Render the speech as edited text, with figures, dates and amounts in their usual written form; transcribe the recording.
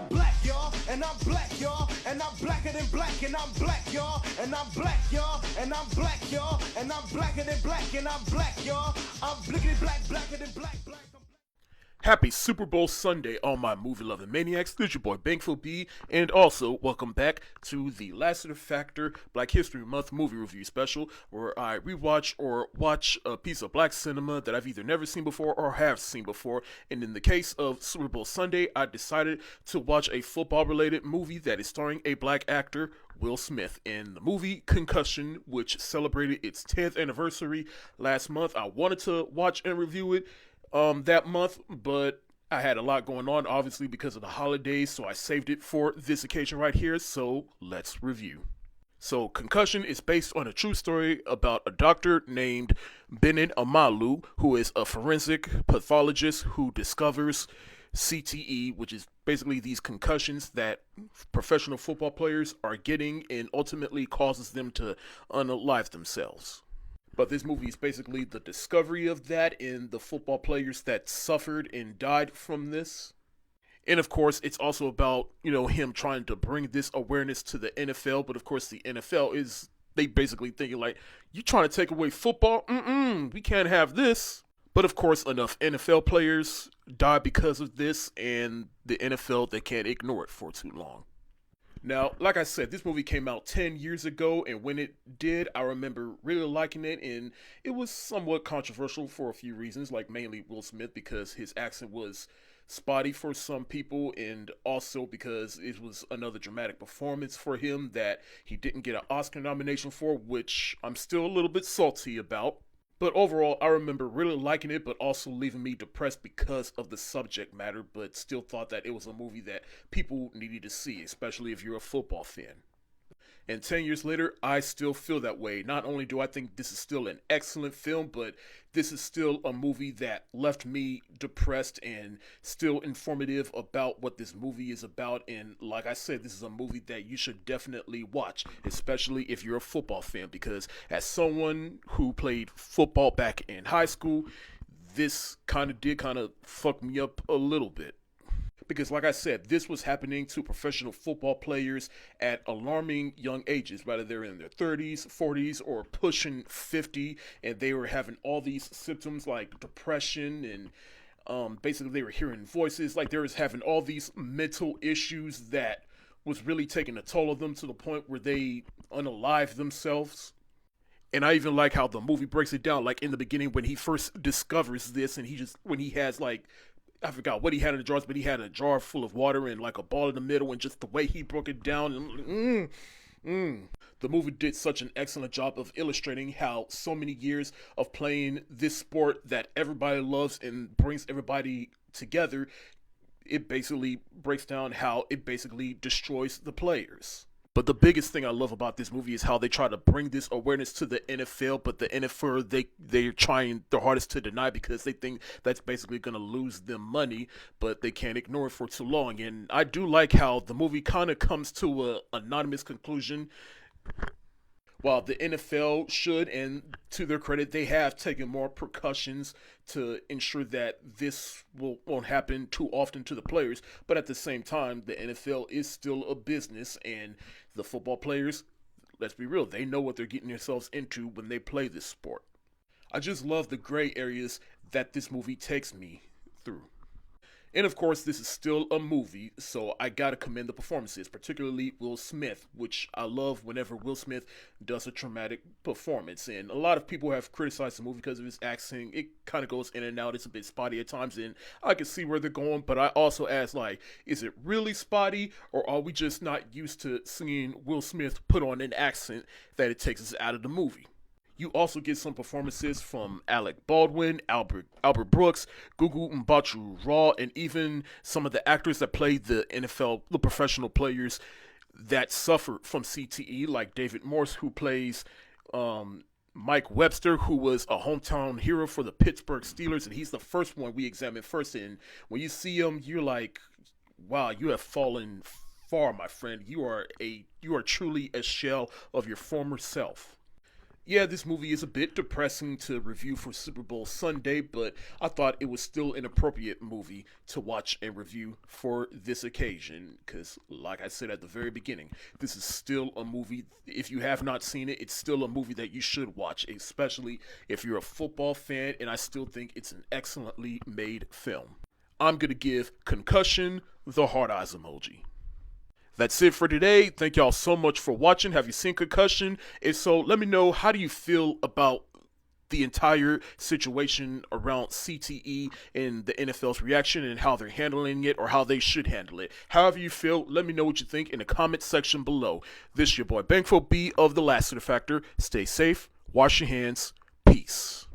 Black, y'all, and I'm black, y'all, and I'm blacker than black, and I'm black, y'all, and I'm black, y'all, and I'm black, y'all, and I'm blacker than black, and I'm black, y'all. I'm blickety black, blacker than black, black. Happy Super Bowl Sunday, all my movie-loving maniacs. This is your boy Bankful B, and also welcome back to the Lassiter Factor Black History Month movie review special, where I rewatch or watch a piece of black cinema that I've either never seen before or have seen before. And in the case of Super Bowl Sunday, I decided to watch a football-related movie that is starring a black actor, Will Smith, in the movie Concussion, which celebrated its 10th anniversary last month. I wanted to watch and review it that month, but I had a lot going on, obviously, because of the holidays, so I saved it for this occasion right here, so let's review. So, Concussion is based on a true story about a doctor named Bennett Amalu, who is a forensic pathologist who discovers CTE, which is basically these concussions that professional football players are getting and ultimately causes them to unalive themselves. But this movie is basically the discovery of that and the football players that suffered and died from this. And of course, it's also about, him trying to bring this awareness to the NFL. But of course, the NFL they basically thinking like, you trying to take away football? We can't have this. But of course, enough NFL players died because of this, and the NFL, they can't ignore it for too long. Now, like I said, this movie came out 10 years ago, and when it did, I remember really liking it, and it was somewhat controversial for a few reasons, like mainly Will Smith, because his accent was spotty for some people, and also because it was another dramatic performance for him that he didn't get an Oscar nomination for, which I'm still a little bit salty about. But overall, I remember really liking it, but also leaving me depressed because of the subject matter, but still thought that it was a movie that people needed to see, especially if you're a football fan. And 10 years later, I still feel that way. Not only do I think this is still an excellent film, but this is still a movie that left me depressed and still informative about what this movie is about. And like I said, this is a movie that you should definitely watch, especially if you're a football fan, because as someone who played football back in high school, this kind of fuck me up a little bit. Because like I said, this was happening to professional football players at alarming young ages, whether they're in their 30s, 40s, or pushing 50, and they were having all these symptoms like depression and basically they were hearing voices, like they was having all these mental issues that was really taking a toll of them to the point where they unalived themselves. And I even like how the movie breaks it down, like in the beginning when he first discovers this, and when he has like, I forgot what he had in the jars, but he had a jar full of water and like a ball in the middle, and just the way he broke it down. The movie did such an excellent job of illustrating how so many years of playing this sport that everybody loves and brings everybody together, it basically breaks down how it basically destroys the players. But the biggest thing I love about this movie is how they try to bring this awareness to the NFL, but the NFL, they're trying their hardest to deny because they think that's basically going to lose them money, but they can't ignore it for too long. And I do like how the movie kind of comes to an anonymous conclusion. While the NFL should, and to their credit, they have taken more precautions to ensure that this won't happen too often to the players. But at the same time, the NFL is still a business, and the football players, let's be real, they know what they're getting themselves into when they play this sport. I just love the gray areas that this movie takes me through. And of course, this is still a movie, so I gotta commend the performances, particularly Will Smith, which I love whenever Will Smith does a traumatic performance. And a lot of people have criticized the movie because of his accent. It kind of goes in and out. It's a bit spotty at times, and I can see where they're going, but I also ask, like, is it really spotty, or are we just not used to seeing Will Smith put on an accent that it takes us out of the movie? You also get some performances from Alec Baldwin, Albert Brooks, Gugu Mbatha Raw, and even some of the actors that played the professional players that suffered from CTE, like David Morse, who plays Mike Webster, who was a hometown hero for the Pittsburgh Steelers, and he's the first one we examined first. And when you see him, you're like, wow, you have fallen far, my friend. You are truly a shell of your former self. Yeah, this movie is a bit depressing to review for Super Bowl Sunday, but I thought it was still an appropriate movie to watch and review for this occasion. Because, like I said at the very beginning, this is still a movie. If you have not seen it, it's still a movie that you should watch, especially if you're a football fan, and I still think it's an excellently made film. I'm going to give Concussion the hard eyes emoji. That's it for today. Thank y'all so much for watching. Have you seen Concussion? If so, let me know, how do you feel about the entire situation around CTE and the NFL's reaction and how they're handling it, or how they should handle it? However you feel, let me know what you think in the comment section below. This is your boy Bankful B of the Lassiter Factor. Stay safe, wash your hands, peace.